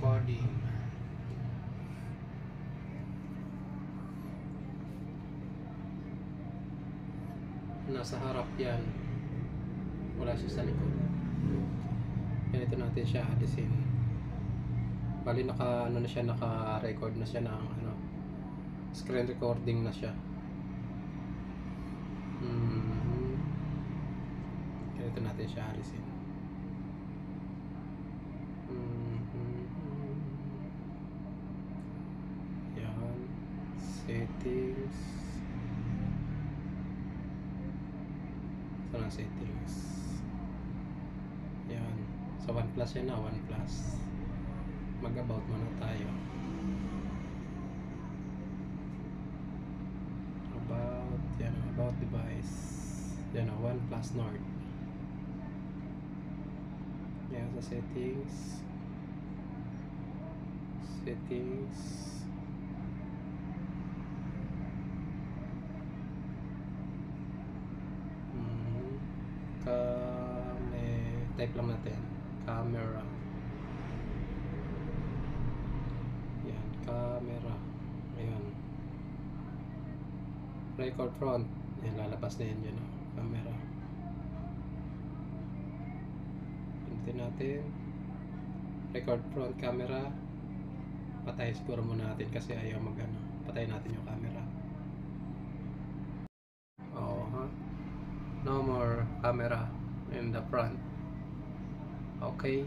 recording. Nasa harap yan, wala siya sa likod. Ganito natin siya alisin. Bali naka ano na siya, naka record na siya ng ano, screen recording na siya. Ganito natin siya alisin. Yan, settings. Sa settings. Yan, sa OnePlus yan na, OnePlus. Mag-about muna tayo. About, yan, about device. Yan, OnePlus Nord. Yan, sa settings. Settings. Type lang natin camera. Yan, camera. Ayan, record front. Yan, lalabas na yan dyan, oh. Camera. Pindutin natin record front camera. Patay siguro muna natin kasi ayaw mag ano. Patay natin yung camera. No more camera in the front. Okay.